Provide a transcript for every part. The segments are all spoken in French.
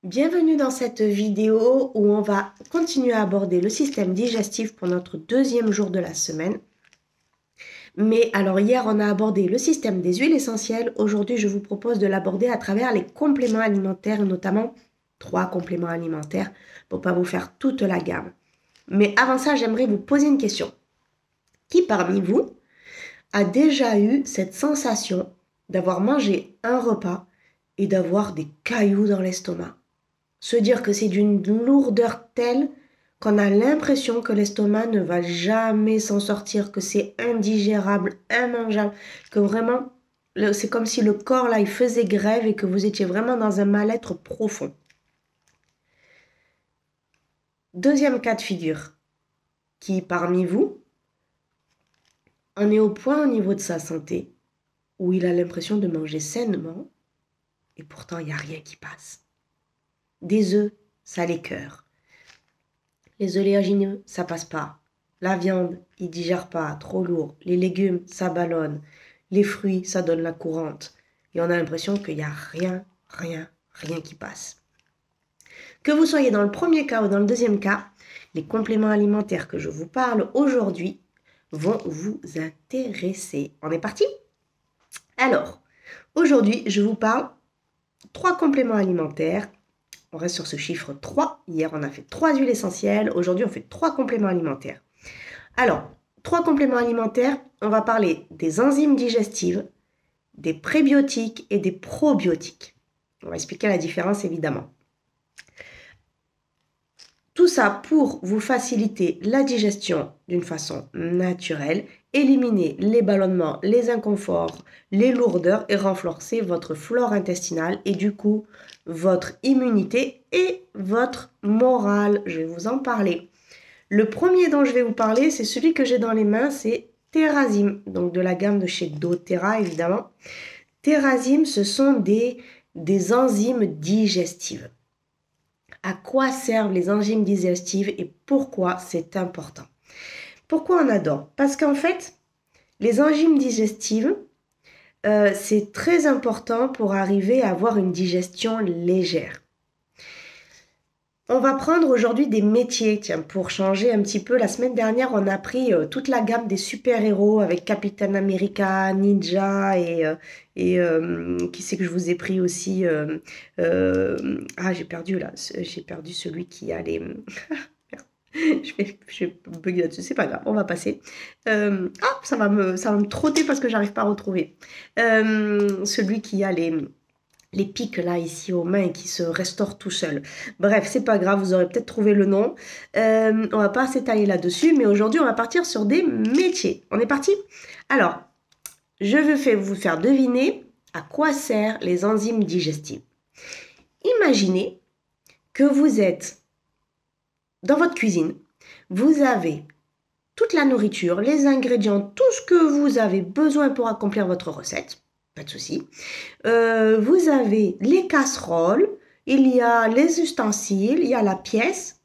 Bienvenue dans cette vidéo où on va continuer à aborder le système digestif pour notre deuxième jour de la semaine. Mais alors hier on a abordé le système des huiles essentielles. Aujourd'hui je vous propose de l'aborder à travers les compléments alimentaires et notamment 3 compléments alimentaires pour ne pas vous faire toute la gamme. Mais avant ça j'aimerais vous poser une question. Qui parmi vous a déjà eu cette sensation d'avoir mangé un repas et d'avoir des cailloux dans l'estomac? Se dire que c'est d'une lourdeur telle qu'on a l'impression que l'estomac ne va jamais s'en sortir, que c'est indigérable, immangeable, que vraiment, c'est comme si le corps, là, il faisait grève et que vous étiez vraiment dans un mal-être profond. Deuxième cas de figure, qui parmi vous en est au point au niveau de sa santé, où il a l'impression de manger sainement, et pourtant il n'y a rien qui passe. Des œufs, ça l'écœure. Les oléagineux, ça passe pas. La viande, il digère pas, trop lourd. Les légumes, ça ballonne. Les fruits, ça donne la courante. Et on a l'impression qu'il n'y a rien qui passe. Que vous soyez dans le premier cas ou dans le deuxième cas, les compléments alimentaires que je vous parle aujourd'hui vont vous intéresser. On est parti? Alors, aujourd'hui, je vous parle 3 compléments alimentaires. On reste sur ce chiffre 3. Hier, on a fait 3 huiles essentielles. Aujourd'hui, on fait 3 compléments alimentaires. Alors, 3 compléments alimentaires. On va parler des enzymes digestives, des prébiotiques et des probiotiques. On va expliquer la différence, évidemment. Tout ça pour vous faciliter la digestion d'une façon naturelle, éliminer les ballonnements, les inconforts, les lourdeurs et renforcer votre flore intestinale et du coup votre immunité et votre morale. Je vais vous en parler. Le premier dont je vais vous parler, c'est celui que j'ai dans les mains, c'est Therazim, donc de la gamme de chez doTERRA évidemment. Therazim, ce sont des enzymes digestives. À quoi servent les enzymes digestives et pourquoi c'est important? Pourquoi on adore? Parce qu'en fait, les enzymes digestives, c'est très important pour arriver à avoir une digestion légère. On va prendre aujourd'hui des métiers, tiens, pour changer un petit peu. La semaine dernière, on a pris toute la gamme des super-héros avec Captain America, Ninja et qui c'est que je vous ai pris aussi j'ai perdu là, j'ai perdu celui qui a les... je vais bugger là-dessus, c'est pas grave, on va passer. Ça va me trotter parce que j'arrive pas à retrouver. Celui qui a les pics là ici aux mains et qui se restaure tout seul. Bref, c'est pas grave, vous aurez peut-être trouvé le nom. On va pas s'étaler là-dessus, mais aujourd'hui on va partir sur des métiers. On est parti? Alors, je vais vous faire deviner à quoi servent les enzymes digestives. Imaginez que vous êtes dans votre cuisine, vous avez toute la nourriture, les ingrédients, tout ce que vous avez besoin pour accomplir votre recette. Pas de souci. Vous avez les casseroles, il y a les ustensiles, il y a la pièce.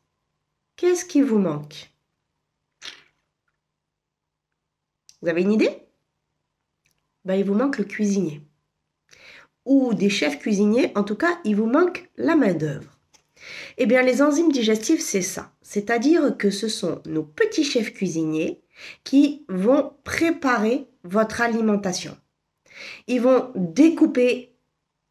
Qu'est-ce qui vous manque? Vous avez une idée? Il vous manque le cuisinier. Ou des chefs cuisiniers, en tout cas, il vous manque la main-d'œuvre. Eh bien, les enzymes digestives, c'est ça. C'est-à-dire que ce sont nos petits chefs cuisiniers qui vont préparer votre alimentation. Ils vont découper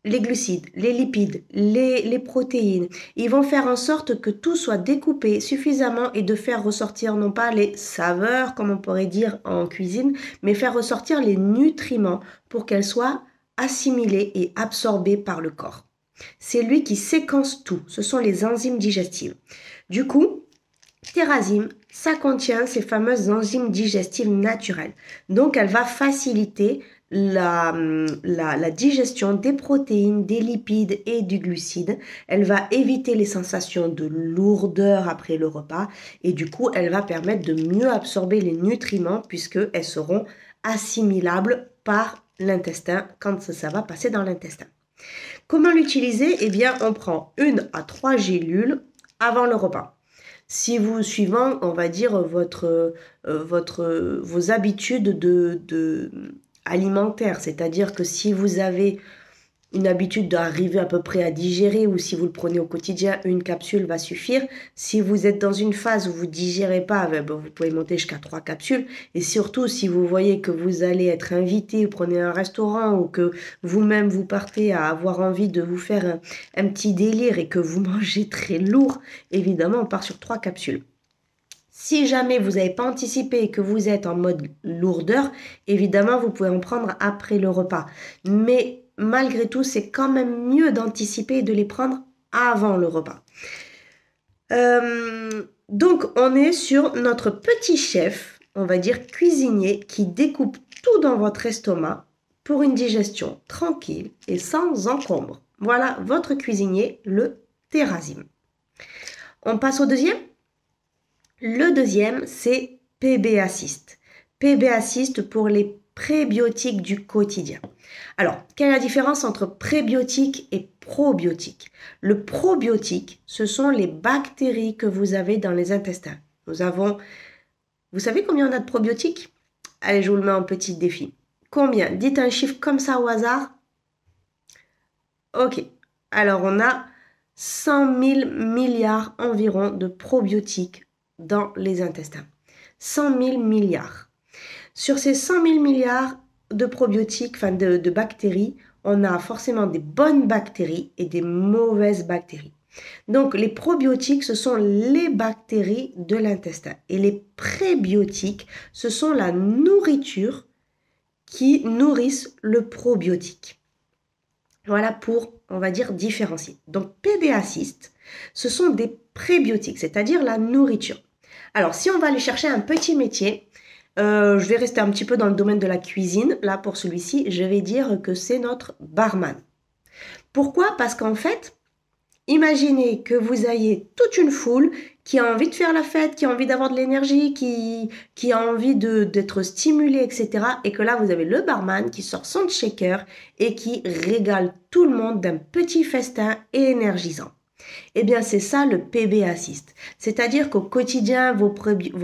les glucides, les lipides, les protéines. Ils vont faire en sorte que tout soit découpé suffisamment et de faire ressortir non pas les saveurs, comme on pourrait dire en cuisine, mais faire ressortir les nutriments pour qu'elles soient assimilées et absorbées par le corps. C'est lui qui séquence tout. Ce sont les enzymes digestives. Du coup, Therazim, ça contient ces fameuses enzymes digestives naturelles. Donc, elle va faciliter la digestion des protéines, des lipides et du glucide. Elle va éviter les sensations de lourdeur après le repas et du coup, elle va permettre de mieux absorber les nutriments puisqu'elles seront assimilables par l'intestin quand ça va passer dans l'intestin. Comment l'utiliser? Eh bien, on prend 1 à 3 gélules avant le repas. Si vous suivant, on va dire, vos habitudes alimentaires, c'est-à-dire que si vous avez une habitude d'arriver à peu près à digérer, ou si vous le prenez au quotidien, une capsule va suffire. Si vous êtes dans une phase où vous ne digérez pas, ben, vous pouvez monter jusqu'à 3 capsules. Et surtout, si vous voyez que vous allez être invité, vous prenez un restaurant, ou que vous-même vous partez à avoir envie de vous faire un petit délire et que vous mangez très lourd, évidemment, on part sur 3 capsules. Si jamais vous n'avez pas anticipé et que vous êtes en mode lourdeur, évidemment, vous pouvez en prendre après le repas. Mais malgré tout, c'est quand même mieux d'anticiper et de les prendre avant le repas. Donc, on est sur notre petit chef, on va dire cuisinier, qui découpe tout dans votre estomac pour une digestion tranquille et sans encombre. Voilà votre cuisinier, le Terazim. On passe au deuxième. Le deuxième, c'est PB Assist. PB Assist pour les prébiotiques du quotidien. Alors, quelle est la différence entre prébiotique et probiotique? Le probiotique, ce sont les bactéries que vous avez dans les intestins. Nous avons... Vous savez combien on a de probiotiques? Allez, je vous le mets en petit défi. Combien? Dites un chiffre comme ça au hasard. Ok. Alors, on a 100 000 milliards environ de probiotiques dans les intestins. 100 000 milliards. Sur ces 100 000 milliards de probiotiques, enfin de bactéries, on a forcément des bonnes bactéries et des mauvaises bactéries. Donc les probiotiques, ce sont les bactéries de l'intestin. Et les prébiotiques, ce sont la nourriture qui nourrissent le probiotique. Voilà pour, on va dire, différencier. Donc PB Assist, ce sont des prébiotiques, c'est-à-dire la nourriture. Alors, si on va aller chercher un petit métier, je vais rester un petit peu dans le domaine de la cuisine. Là, pour celui-ci, je vais dire que c'est notre barman. Pourquoi? Parce qu'en fait, imaginez que vous ayez toute une foule qui a envie de faire la fête, qui a envie d'avoir de l'énergie, qui a envie d'être stimulé, etc. Et que là, vous avez le barman qui sort son shaker et qui régale tout le monde d'un petit festin énergisant. Eh bien, c'est ça le PB Assist. C'est-à-dire qu'au quotidien, vos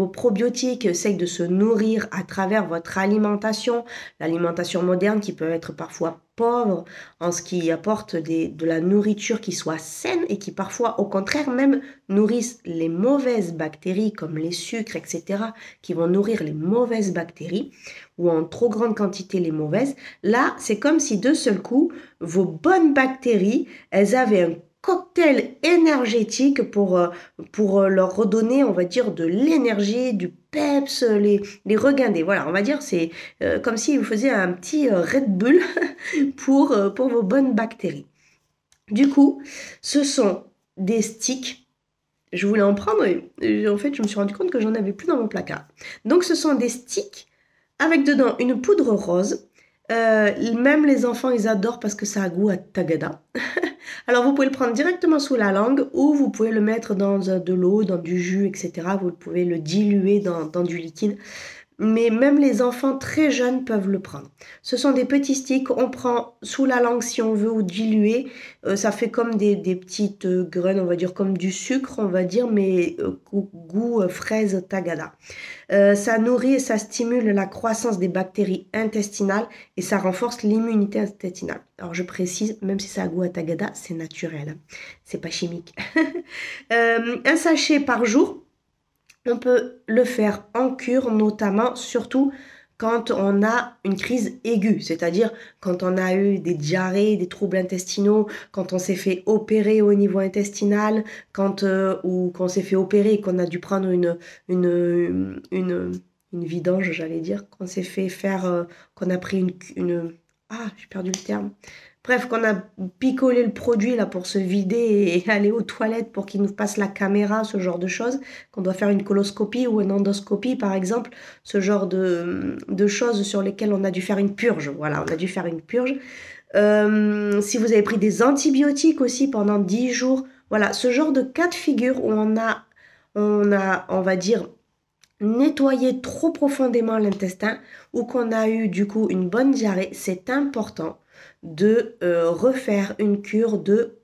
probiotiques essayent de se nourrir à travers votre alimentation, l'alimentation moderne qui peut être parfois pauvre en ce qui apporte de la nourriture qui soit saine et qui parfois, au contraire, même nourrissent les mauvaises bactéries comme les sucres, etc., qui vont nourrir les mauvaises bactéries ou en trop grande quantité les mauvaises. Là, c'est comme si de seul coup, vos bonnes bactéries, elles avaient un cocktail énergétique pour leur redonner, on va dire, de l'énergie, du peps, les reguinder. Voilà, on va dire, c'est comme si vous faisiez un petit Red Bull pour vos bonnes bactéries. Du coup, ce sont des sticks. Je voulais en prendre et en fait, je me suis rendu compte que j'en avais plus dans mon placard. Donc, ce sont des sticks avec dedans une poudre rose. Même les enfants, ils adorent parce que ça a goût à tagada. Alors, vous pouvez le prendre directement sous la langue ou vous pouvez le mettre dans de l'eau, dans du jus, etc. Vous pouvez le diluer dans du liquide. Mais même les enfants très jeunes peuvent le prendre. Ce sont des petits sticks, on prend sous la langue si on veut ou diluer. Ça fait comme des petites graines, on va dire comme du sucre, on va dire, mais goût fraise tagada. Ça nourrit et ça stimule la croissance des bactéries intestinales et ça renforce l'immunité intestinale. Alors je précise, même si ça a goût à tagada, c'est naturel, c'est pas chimique. Un sachet par jour. On peut le faire en cure, notamment, surtout quand on a une crise aiguë, c'est-à-dire quand on a eu des diarrhées, des troubles intestinaux, quand on s'est fait opérer au niveau intestinal, ou qu'on s'est fait opérer et qu'on a dû prendre une vidange, j'allais dire, qu'on s'est fait faire, qu'on a pris j'ai perdu le terme. Bref, qu'on a picolé le produit là pour se vider et aller aux toilettes pour qu'il nous passe la caméra, ce genre de choses, qu'on doit faire une coloscopie ou une endoscopie par exemple, ce genre de choses sur lesquelles on a dû faire une purge. Voilà, on a dû faire une purge. Si vous avez pris des antibiotiques aussi pendant 10 jours, voilà, ce genre de cas de figure où on a, on va dire, nettoyer trop profondément l'intestin ou qu'on a eu du coup une bonne diarrhée, c'est important de refaire une cure de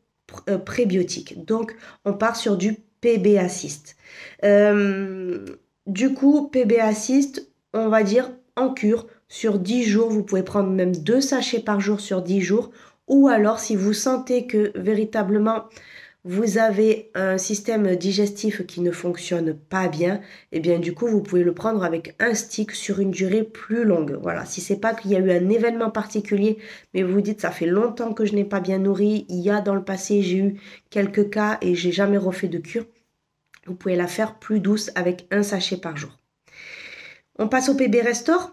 prébiotiques. Donc, on part sur du PB Assist. Du coup, PB Assist, on va dire en cure, sur 10 jours, vous pouvez prendre même 2 sachets par jour sur 10 jours. ou alors si vous sentez que véritablement vous avez un système digestif qui ne fonctionne pas bien, et bien du coup vous pouvez le prendre avec un stick sur une durée plus longue. Voilà, si c'est pas qu'il y a eu un événement particulier, mais vous vous dites ça fait longtemps que je n'ai pas bien nourri, il y a dans le passé j'ai eu quelques cas et j'ai jamais refait de cure, vous pouvez la faire plus douce avec un sachet par jour. On passe au PB Restore. De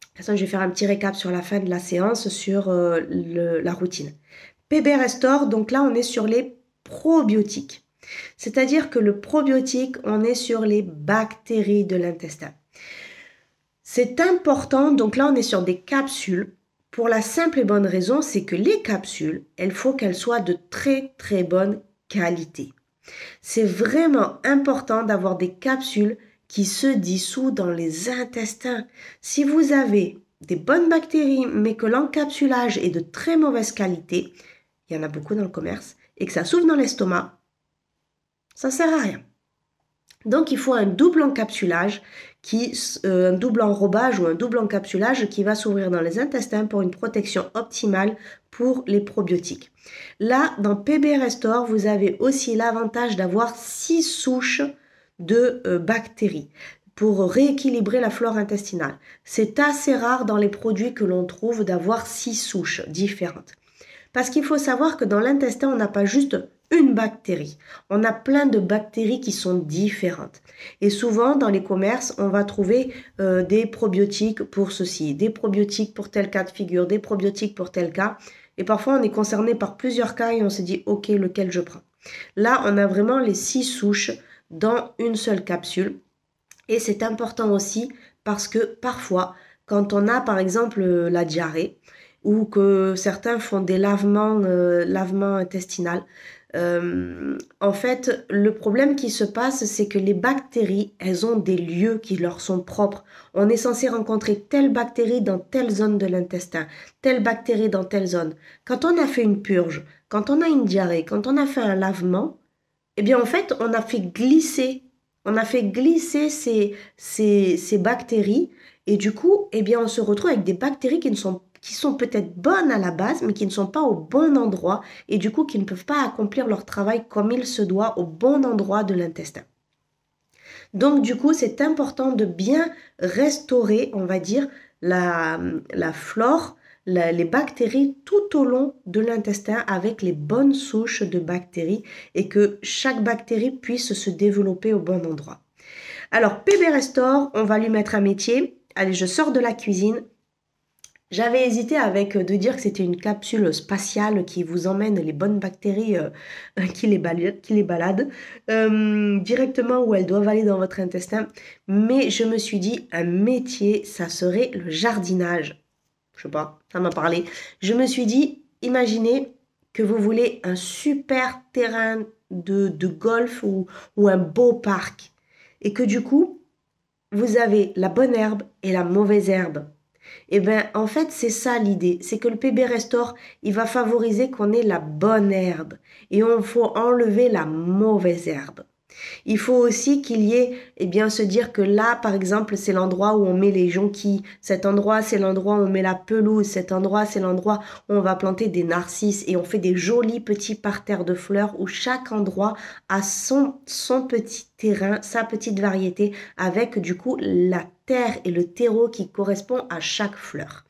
toute façon, je vais faire un petit récap sur la fin de la séance sur la routine. PB Restore, donc là on est sur les probiotiques. C'est-à-dire que le probiotique, on est sur les bactéries de l'intestin. C'est important, donc là on est sur des capsules. Pour la simple et bonne raison, c'est que les capsules, il faut qu'elles soient de très très bonne qualité. C'est vraiment important d'avoir des capsules qui se dissouent dans les intestins. Si vous avez des bonnes bactéries, mais que l'encapsulage est de très mauvaise qualité, il y en a beaucoup dans le commerce, et que ça s'ouvre dans l'estomac, ça ne sert à rien. Donc il faut un double encapsulage, un double enrobage ou un double encapsulage qui va s'ouvrir dans les intestins pour une protection optimale pour les probiotiques. Là, dans PB Restore, vous avez aussi l'avantage d'avoir 6 souches de bactéries pour rééquilibrer la flore intestinale. C'est assez rare dans les produits que l'on trouve d'avoir 6 souches différentes. Parce qu'il faut savoir que dans l'intestin, on n'a pas juste une bactérie. On a plein de bactéries qui sont différentes. Et souvent, dans les commerces, on va trouver des probiotiques pour ceci, des probiotiques pour tel cas de figure, des probiotiques pour tel cas. Et parfois, on est concerné par plusieurs cas et on se dit, OK, lequel je prends? Là, on a vraiment les 6 souches dans une seule capsule. Et c'est important aussi parce que parfois, quand on a par exemple la diarrhée, ou que certains font des lavements intestinaux. En fait, le problème qui se passe, c'est que les bactéries, elles ont des lieux qui leur sont propres. On est censé rencontrer telle bactérie dans telle zone de l'intestin, telle bactérie dans telle zone. Quand on a fait une purge, quand on a une diarrhée, quand on a fait un lavement, eh bien en fait, on a fait glisser ces bactéries et du coup, eh bien, on se retrouve avec des bactéries qui sont peut-être bonnes à la base, mais qui ne sont pas au bon endroit et du coup qui ne peuvent pas accomplir leur travail comme il se doit au bon endroit de l'intestin. Donc du coup, c'est important de bien restaurer, on va dire, la flore, les bactéries tout au long de l'intestin avec les bonnes souches de bactéries et que chaque bactérie puisse se développer au bon endroit. Alors, PB Restore, on va lui mettre un métier. Allez, je sors de la cuisine. J'avais hésité de dire que c'était une capsule spatiale qui vous emmène les bonnes bactéries qui les baladent directement où elles doivent aller dans votre intestin. Mais je me suis dit, un métier, ça serait le jardinage. Je sais pas, ça m'a parlé. Je me suis dit, imaginez que vous voulez un super terrain de golf ou un beau parc. Et que du coup, vous avez la bonne herbe et la mauvaise herbe. Et bien, en fait, c'est ça l'idée. C'est que le PB Restore, il va favoriser qu'on ait la bonne herbe. Et il faut enlever la mauvaise herbe. Il faut aussi qu'il y ait, eh bien, se dire que là, par exemple, c'est l'endroit où on met les jonquilles. Cet endroit, c'est l'endroit où on met la pelouse. Cet endroit, c'est l'endroit où on va planter des narcisses. Et on fait des jolis petits parterres de fleurs où chaque endroit a son petit terrain, sa petite variété, avec du coup la terre et le terreau qui correspond à chaque fleur.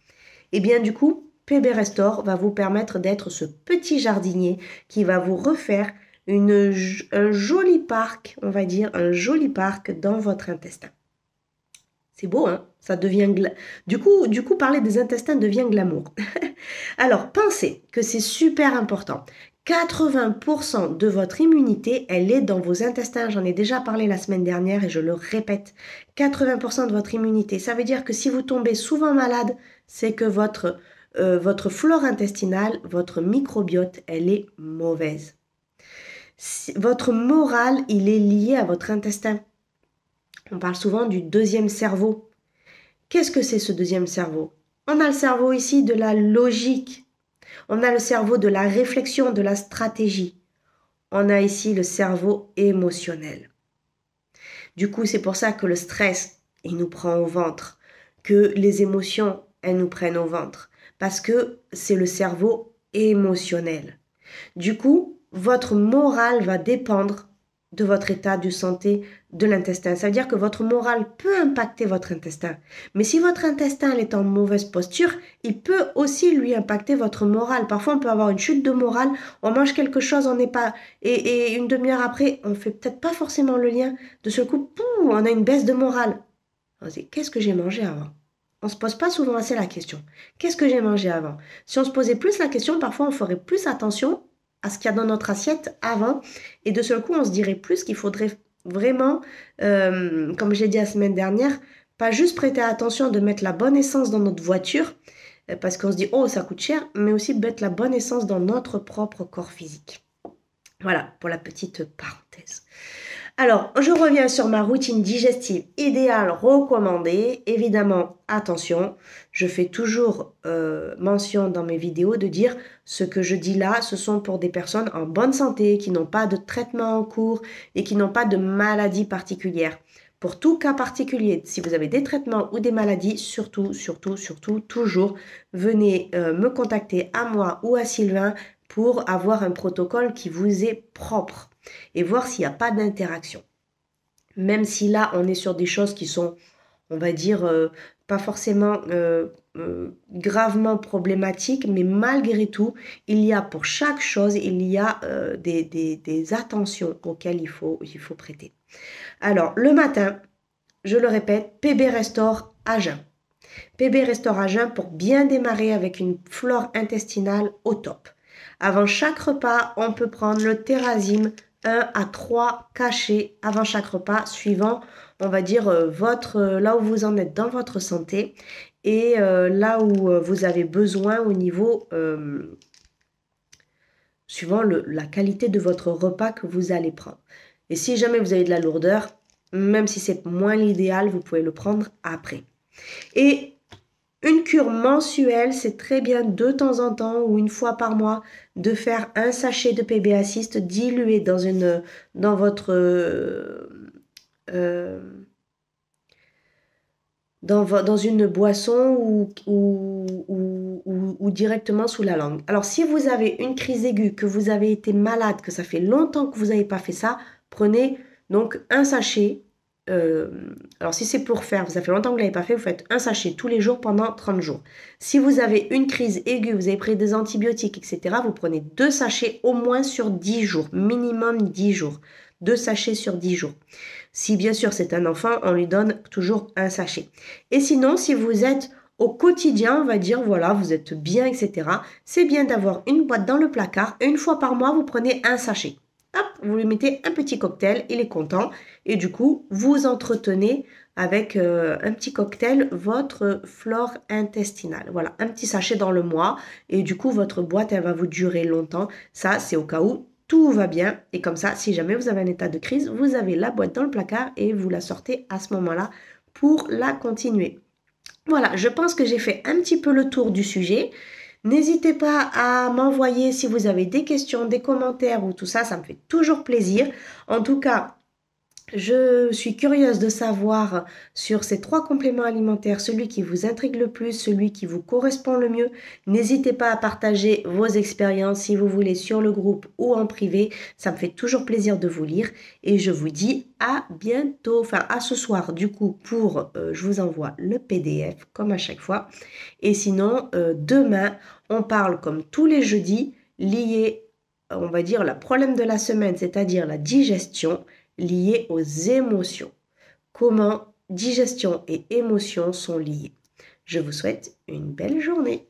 Et bien du coup, PB Restore va vous permettre d'être ce petit jardinier qui va vous refaire un joli parc, on va dire, un joli parc dans votre intestin. C'est beau, hein? Ça devient du coup, parler des intestins devient glamour. Alors, pensez que c'est super important. 80% de votre immunité, elle est dans vos intestins. J'en ai déjà parlé la semaine dernière et je le répète. 80% de votre immunité. Ça veut dire que si vous tombez souvent malade, c'est que votre flore intestinale, votre microbiote, elle est mauvaise. Votre moral, il est lié à votre intestin. On parle souvent du deuxième cerveau. Qu'est-ce que c'est ce deuxième cerveau? On a le cerveau ici de la logique. On a le cerveau de la réflexion, de la stratégie. On a ici le cerveau émotionnel. Du coup, c'est pour ça que le stress, il nous prend au ventre, que les émotions, elles nous prennent au ventre. Parce que c'est le cerveau émotionnel. Du coup, votre morale va dépendre de votre état de santé de l'intestin. Ça veut dire que votre morale peut impacter votre intestin. Mais si votre intestin est en mauvaise posture, il peut aussi lui impacter votre morale. Parfois, on peut avoir une chute de morale, on mange quelque chose, on n'est pas... Et une demi-heure après, on fait peut-être pas forcément le lien. De ce coup, pouf, on a une baisse de morale. On se dit, qu'est-ce que j'ai mangé avant? On ne se pose pas souvent assez la question. Qu'est-ce que j'ai mangé avant? Si on se posait plus la question, parfois on ferait plus attention à ce qu'il y a dans notre assiette avant. Et de ce coup, on se dirait plus qu'il faudrait vraiment, comme j'ai dit la semaine dernière, pas juste prêter attention de mettre la bonne essence dans notre voiture, parce qu'on se dit, oh, ça coûte cher, mais aussi mettre la bonne essence dans notre propre corps physique. Voilà, pour la petite parenthèse. Alors, je reviens sur ma routine digestive idéale recommandée. Évidemment, attention, je fais toujours mention dans mes vidéos de dire ce que je dis là, ce sont pour des personnes en bonne santé, qui n'ont pas de traitement en cours et qui n'ont pas de maladie particulière. Pour tout cas particulier, si vous avez des traitements ou des maladies, surtout, toujours, venez me contacter à moi ou à Sylvain pour avoir un protocole qui vous est propre et voir s'il n'y a pas d'interaction. Même si là, on est sur des choses qui sont, on va dire, pas forcément gravement problématiques, mais malgré tout, il y a pour chaque chose, il y a des attentions auxquelles il faut prêter. Alors, le matin, je le répète, PB Restore à jeun. PB Restore à jeun pour bien démarrer avec une flore intestinale au top. Avant chaque repas, on peut prendre le Terrazym 1 à 3 cachets avant chaque repas, suivant, on va dire, là où vous en êtes dans votre santé et là où vous avez besoin au niveau, suivant la qualité de votre repas que vous allez prendre. Et si jamais vous avez de la lourdeur, même si c'est moins l'idéal, vous pouvez le prendre après. Et une cure mensuelle, c'est très bien de temps en temps ou une fois par mois de faire un sachet de PB Assist dilué dans votre dans une boisson ou directement sous la langue. Alors si vous avez une crise aiguë, que vous avez été malade, que ça fait longtemps que vous n'avez pas fait ça, prenez donc un sachet. Alors si c'est pour faire, ça fait longtemps que vous ne l'avez pas fait, vous faites un sachet tous les jours pendant 30 jours. Si vous avez une crise aiguë, vous avez pris des antibiotiques, etc., vous prenez 2 sachets au moins sur 10 jours, minimum 10 jours. 2 sachets sur 10 jours. Si bien sûr c'est un enfant, on lui donne toujours un sachet. Et sinon, si vous êtes au quotidien, on va dire, voilà, vous êtes bien, etc., c'est bien d'avoir une boîte dans le placard et une fois par mois, vous prenez un sachet. Hop, vous lui mettez un petit cocktail, il est content. Et du coup, vous entretenez avec un petit cocktail votre flore intestinale. Voilà, un petit sachet dans le mois. Et du coup, votre boîte, elle va vous durer longtemps. Ça, c'est au cas où tout va bien. Et comme ça, si jamais vous avez un état de crise, vous avez la boîte dans le placard et vous la sortez à ce moment-là pour la continuer. Voilà, je pense que j'ai fait un petit peu le tour du sujet. N'hésitez pas à m'envoyer si vous avez des questions, des commentaires ou tout ça, ça me fait toujours plaisir. En tout cas, je suis curieuse de savoir sur ces 3 compléments alimentaires, celui qui vous intrigue le plus, celui qui vous correspond le mieux. N'hésitez pas à partager vos expériences si vous voulez sur le groupe ou en privé. Ça me fait toujours plaisir de vous lire et je vous dis à bientôt. Enfin, à ce soir du coup je vous envoie le PDF comme à chaque fois. Et sinon, demain, on parle comme tous les jeudis lié, on va dire, le problème de la semaine, c'est-à-dire la digestion, liées aux émotions. Comment digestion et émotions sont liées. Je vous souhaite une belle journée.